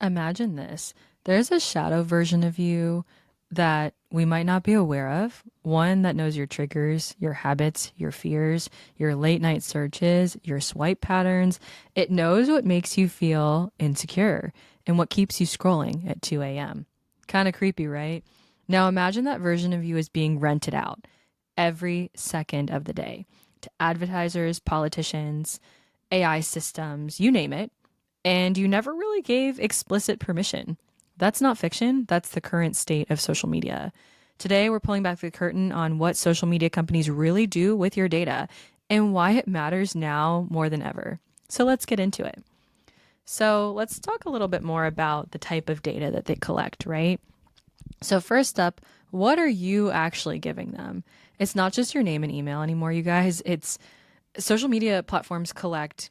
Imagine this. There's a shadow version of you that we might not be aware of. One that knows your triggers, your habits, your fears, your late night searches, your swipe patterns. It knows what makes you feel insecure and what keeps you scrolling at 2 a.m. Kind of creepy, right? Now imagine that version of you is being rented out every second of the day to advertisers, politicians, AI systems, you name it, and you never really gave explicit permission. That's not fiction, that's the current state of social media. Today, we're pulling back the curtain on what social media companies really do with your data and why it matters now more than ever. So let's get into it. So let's talk a little bit more about the type of data that they collect, right? So, first up, what are you actually giving them? It's not just your name and email anymore, you guys. It's social media platforms collect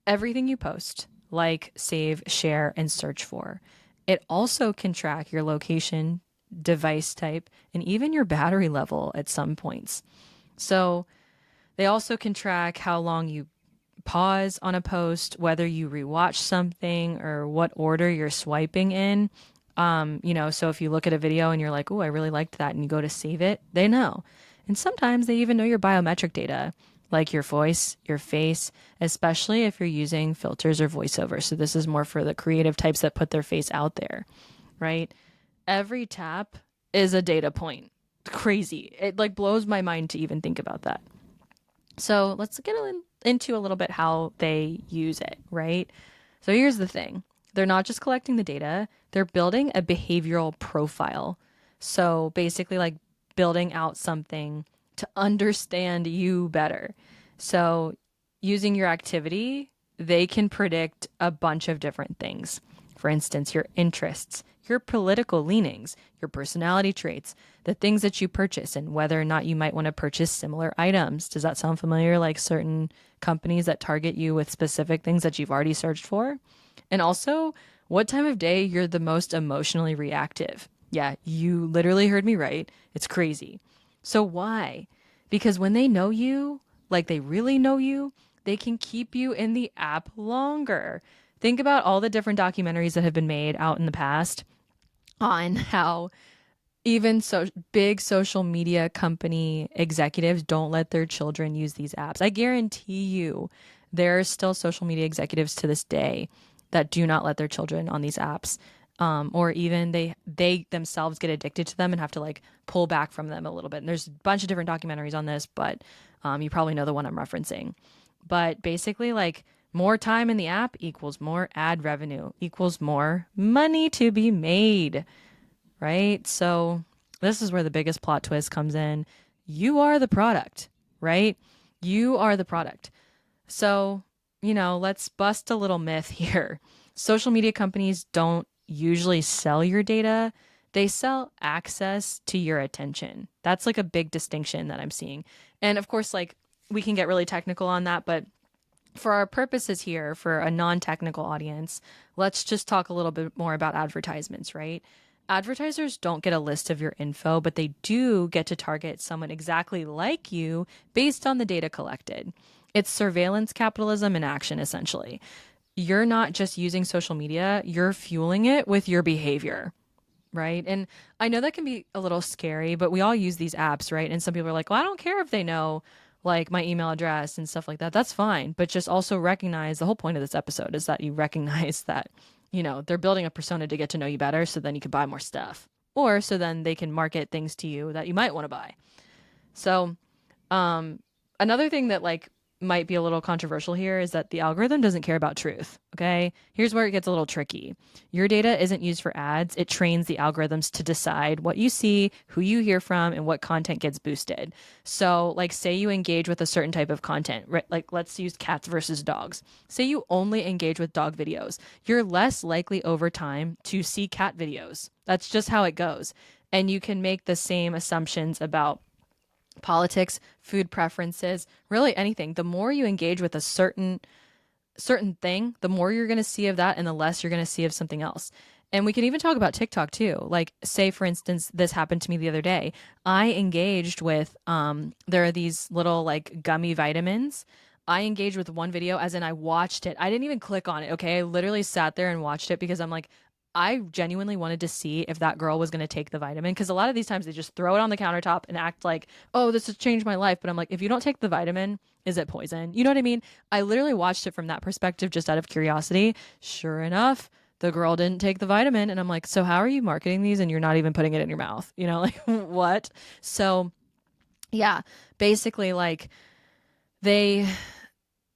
everything you post, like, save, share, and search for. It also can track your location, device type, and even your battery level at some points. So they also can track how long you pause on a post, whether you rewatch something or what order you're swiping in. So if you look at a video and you're like, oh, I really liked that, and you go to save it, they know. And sometimes they even know your biometric data, like your voice, your face, especially if you're using filters or voiceover. So this is more for the creative types that put their face out there, right? Every tap is a data point. Crazy. It like blows my mind to even think about that. So let's get into a little bit how they use it, right? So here's the thing. They're not just collecting the data, they're building a behavioral profile. So basically, like building out something to understand you better. So using your activity, they can predict a bunch of different things. For instance, your interests, your political leanings, your personality traits, the things that you purchase, and whether or not you might want to purchase similar items. Does that sound familiar? Like certain companies that target you with specific things that you've already searched for? And also, what time of day you're the most emotionally reactive. Yeah, you literally heard me right. It's crazy. So, why? Because when they know you, like they really know you, they can keep you in the app longer. Think about all the different documentaries that have been made out in the past on how even so big social media company executives don't let their children use these apps. I guarantee you there are still social media executives to this day that do not let their children on these apps. Or even they themselves get addicted to them and have to like pull back from them a little bit. And there's a bunch of different documentaries on this, but you probably know the one I'm referencing. But basically, like more time in the app equals more ad revenue equals more money to be made, right? So this is where the biggest plot twist comes in. You are the product, right? You are the product. So, let's bust a little myth here. Social media companies don't usually sell your data, they sell access to your attention. That's like a big distinction that I'm seeing. And of course, like we can get really technical on that, but for our purposes here, for a non technical audience, let's just talk a little bit more about advertisements, right? Advertisers don't get a list of your info, but they do get to target someone exactly like you based on the data collected. It's surveillance capitalism in action, essentially. You're not just using social media, you're fueling it with your behavior, right? And I know that can be a little scary, but we all use these apps, right? And some people are like, well, I don't care if they know like my email address and stuff like that. That's fine. But just also recognize the whole point of this episode is that you recognize that, they're building a persona to get to know you better so then you can buy more stuff. Or so then they can market things to you that you might want to buy. So another thing that like might be a little controversial here is that the algorithm doesn't care about truth. Okay. Here's where it gets a little tricky. Your data isn't used for ads. It trains the algorithms to decide what you see, who you hear from, and what content gets boosted. So, like, say you engage with a certain type of content, right? Like, let's use cats versus dogs. Say you only engage with dog videos. You're less likely over time to see cat videos. That's just how it goes. And you can make the same assumptions about politics, food preferences, really anything. The more you engage with a certain thing, the more you're going to see of that and the less you're going to see of something else. And we can even talk about TikTok too. Like, say for instance, this happened to me the other day. I engaged with there are these little like gummy vitamins. I engaged with one video as in I watched it. I didn't even click on it, okay? I literally sat there and watched it because I'm like, I genuinely wanted to see if that girl was going to take the vitamin, because a lot of these times they just throw it on the countertop and act like, oh, this has changed my life. But I'm like, if you don't take the vitamin, is it poison? You know what I mean? I literally watched it from that perspective just out of curiosity. Sure enough, the girl didn't take the vitamin. And I'm like, so how are you marketing these and you're not even putting it in your mouth? You know, like what? So yeah, basically like they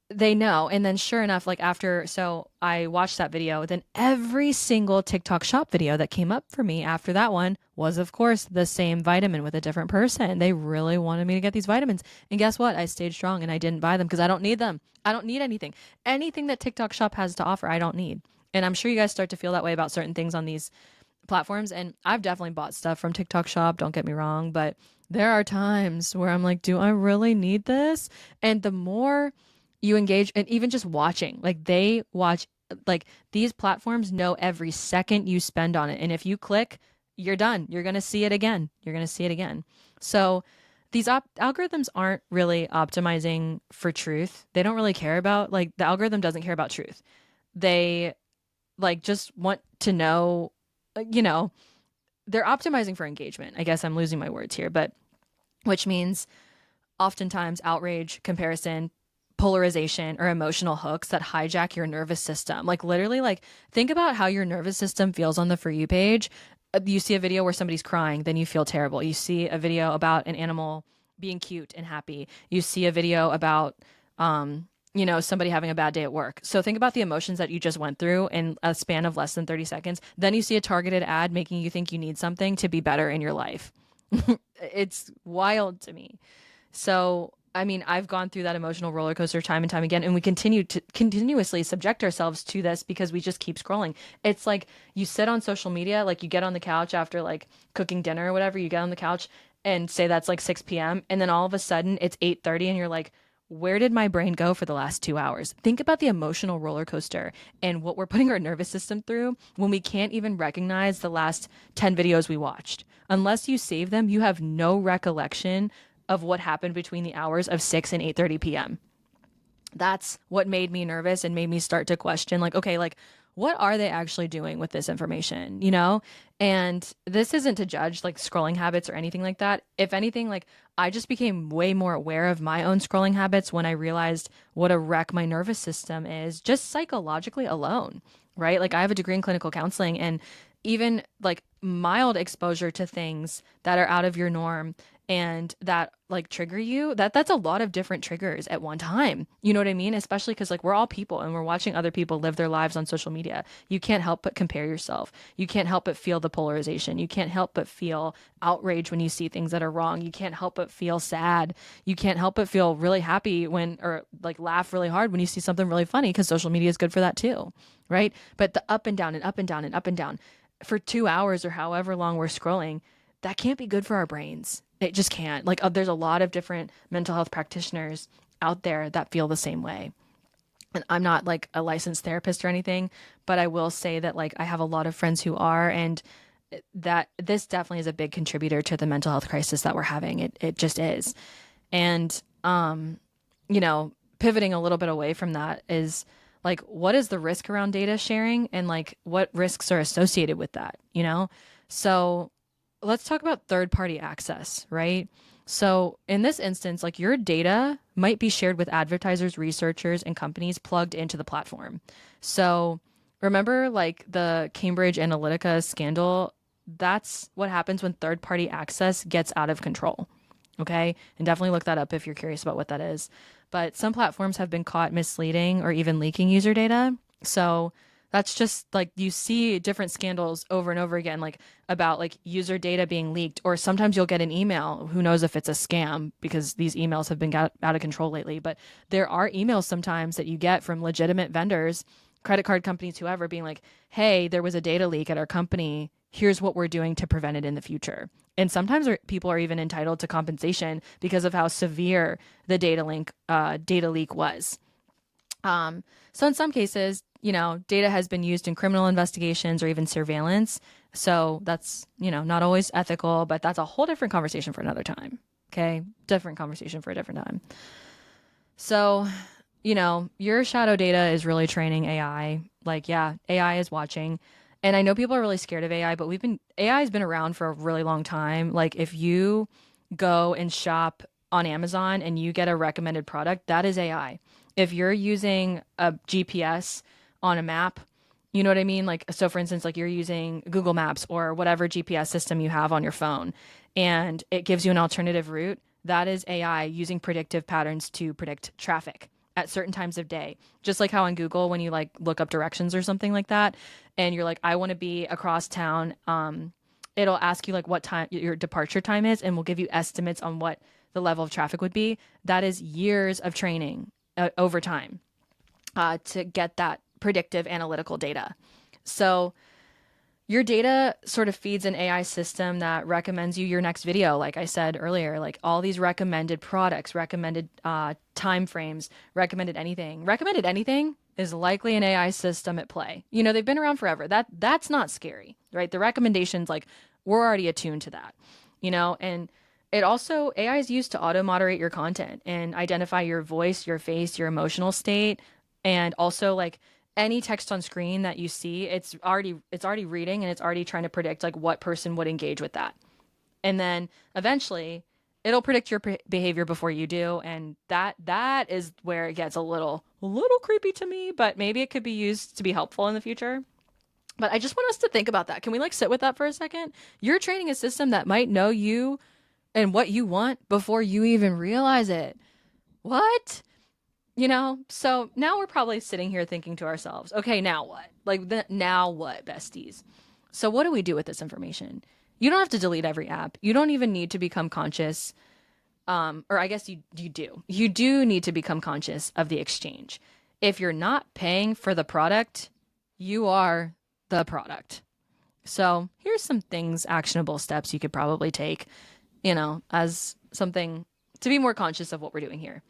they know. And then sure enough, like after, so I watched that video, then every single TikTok shop video that came up for me after that one was, of course, the same vitamin with a different person. They really wanted me to get these vitamins. And guess what? I stayed strong and I didn't buy them because I don't need them. I don't need anything. Anything that TikTok shop has to offer, I don't need. And I'm sure you guys start to feel that way about certain things on these platforms. And I've definitely bought stuff from TikTok shop, don't get me wrong, but there are times where I'm like, do I really need this? And the more you engage, and even just watching, like they watch, like these platforms know every second you spend on it. And if you click, you're done. You're going to see it again. You're going to see it again. So these algorithms aren't really optimizing for truth. They don't really care about, like, the algorithm doesn't care about truth. They like just want to know, you know, they're optimizing for engagement. I guess I'm losing my words here, but which means oftentimes outrage, comparison, polarization, or emotional hooks that hijack your nervous system. Like literally, like think about how your nervous system feels on the For You page. You see a video where somebody's crying, then you feel terrible. You see a video about an animal being cute and happy. You see a video about somebody having a bad day at work. So think about the emotions that you just went through in a span of less than 30 seconds. Then you see a targeted ad making you think you need something to be better in your life. It's wild to me. So, I mean, I've gone through that emotional roller coaster time and time again, and we continue to continuously subject ourselves to this because we just keep scrolling. It's like you sit on social media, like you get on the couch after like cooking dinner or whatever, you get on the couch and say that's like 6 p.m. and then all of a sudden it's 8:30 and you're like, where did my brain go for the last 2 hours? Think about the emotional roller coaster and what we're putting our nervous system through when we can't even recognize the last 10 videos we watched. Unless you save them, you have no recollection of what happened between the hours of 6 and 8:30 p.m. That's what made me nervous and made me start to question, like, okay, like what are they actually doing with this information, you know? And this isn't to judge like scrolling habits or anything like that. If anything, like I just became way more aware of my own scrolling habits when I realized what a wreck my nervous system is just psychologically alone, right? Like I have a degree in clinical counseling, and even like mild exposure to things that are out of your norm and that like trigger you, that's a lot of different triggers at one time. You know what I mean? Especially because like we're all people and we're watching other people live their lives on social media. You can't help but compare yourself. You can't help but feel the polarization. You can't help but feel outrage when you see things that are wrong. You can't help but feel sad. You can't help but feel really happy when, or like laugh really hard when you see something really funny, because social media is good for that too, right? But the up and down and up and down and up and down for 2 hours or however long we're scrolling, that can't be good for our brains. It just can't. Like, there's a lot of different mental health practitioners out there that feel the same way. And I'm not like a licensed therapist or anything, but I will say that like I have a lot of friends who are, and that this definitely is a big contributor to the mental health crisis that we're having. It just is. And pivoting a little bit away from that is like, what is the risk around data sharing, and like what risks are associated with that, you know? So let's talk about third party access, right? So in this instance, like your data might be shared with advertisers, researchers, and companies plugged into the platform. So remember like the Cambridge Analytica scandal? That's what happens when third party access gets out of control. Okay. And definitely look that up if you're curious about what that is. But some platforms have been caught misleading or even leaking user data. So that's just like you see different scandals over and over again, like about like user data being leaked, or sometimes you'll get an email. Who knows if it's a scam, because these emails have been got out of control lately. But there are emails sometimes that you get from legitimate vendors, credit card companies, whoever, being like, hey, there was a data leak at our company. Here's what we're doing to prevent it in the future. And sometimes people are even entitled to compensation because of how severe the data leak was. So in some cases, data has been used in criminal investigations or even surveillance. So that's, not always ethical, but that's a whole different conversation for another time. Okay. Different conversation for a different time. So, your shadow data is really training AI. Like, yeah, AI is watching. And I know people are really scared of AI, but AI has been around for a really long time. Like if you go and shop on Amazon and you get a recommended product, that is AI. If you're using a GPS on a map, you know what I mean? Like, so for instance, like you're using Google Maps or whatever GPS system you have on your phone, and it gives you an alternative route, that is AI using predictive patterns to predict traffic at certain times of day. Just like how on Google, when you like look up directions or something like that, and you're like, I want to be across town, it'll ask you like what time your departure time is, and will give you estimates on what the level of traffic would be. That is years of training over time to get that predictive analytical data. So your data sort of feeds an AI system that recommends you your next video, like I said earlier, like all these recommended products, recommended time frames, recommended anything. Recommended anything is likely an AI system at play. You know, they've been around forever. That's not scary, right? The recommendations, like we're already attuned to that, you know, and it also AI is used to auto moderate your content and identify your voice, your face, your emotional state, and also like any text on screen that you see, it's already reading and it's already trying to predict like what person would engage with that. And then eventually it'll predict your behavior before you do, and that is where it gets a little creepy to me, but maybe it could be used to be helpful in the future. But I just want us to think about that. Can we like sit with that for a second? You're training a system that might know you and what you want before you even realize it. What? You know, so now we're probably sitting here thinking to ourselves, okay, now what? Like, now what, besties? So, what do we do with this information? You don't have to delete every app. You don't even need to become conscious. Or I guess you do. You do need to become conscious of the exchange. If you're not paying for the product, you are the product. So, here's some things, actionable steps you could probably take, you know, as something to be more conscious of what we're doing here.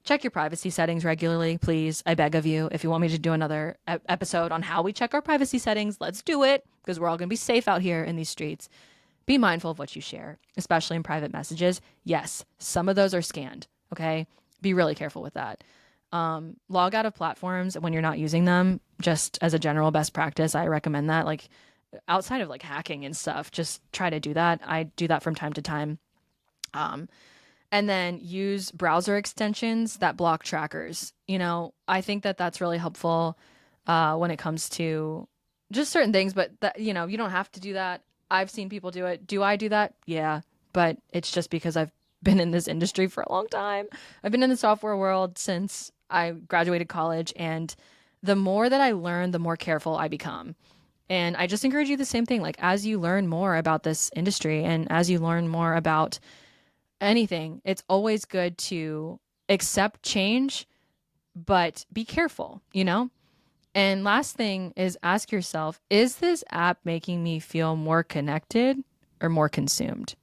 Check your privacy settings regularly, please. I beg of you. If you want me to do another episode on how we check our privacy settings, let's do it because we're all going to be safe out here in these streets. Be mindful of what you share, especially in private messages. Yes, some of those are scanned. Okay. Be really careful with that. Log out of platforms when you're not using them, just as a general best practice. I recommend that. Like outside of like hacking and stuff, just try to do that. I do that from time to time. Um, and then use browser extensions that block trackers. You know, I think that that's really helpful when it comes to just certain things, but that, you know, you don't have to do that. I've seen people do it. Do I do that? Yeah, but it's just because I've been in this industry for a long time. I've been in the software world since I graduated college, and the more that I learn, the more careful I become. And I just encourage you the same thing. Like, as you learn more about this industry and as you learn more about anything, it's always good to accept change, but be careful, you know? And last thing is ask yourself, is this app making me feel more connected or more consumed?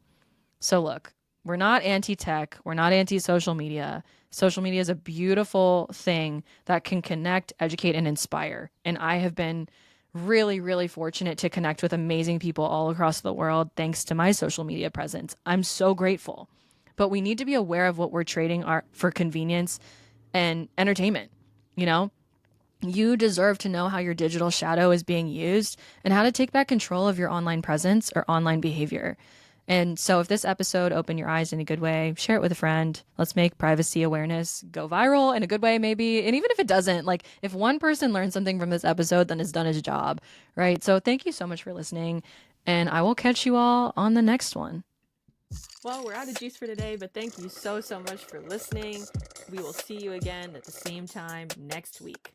So look, we're not anti-tech, we're not anti-social media. Social media is a beautiful thing that can connect, educate, and inspire. And I have been really, really fortunate to connect with amazing people all across the world thanks to my social media presence. I'm so grateful. But we need to be aware of what we're trading for convenience and entertainment. You know, you deserve to know how your digital shadow is being used and how to take back control of your online presence or online behavior. And so, if this episode opened your eyes in a good way, share it with a friend. Let's make privacy awareness go viral in a good way, maybe. And even if it doesn't, like if one person learns something from this episode, then it's done its job, right? So, thank you so much for listening. And I will catch you all on the next one. Well, we're out of juice for today, but thank you so, so much for listening. We will see you again at the same time next week.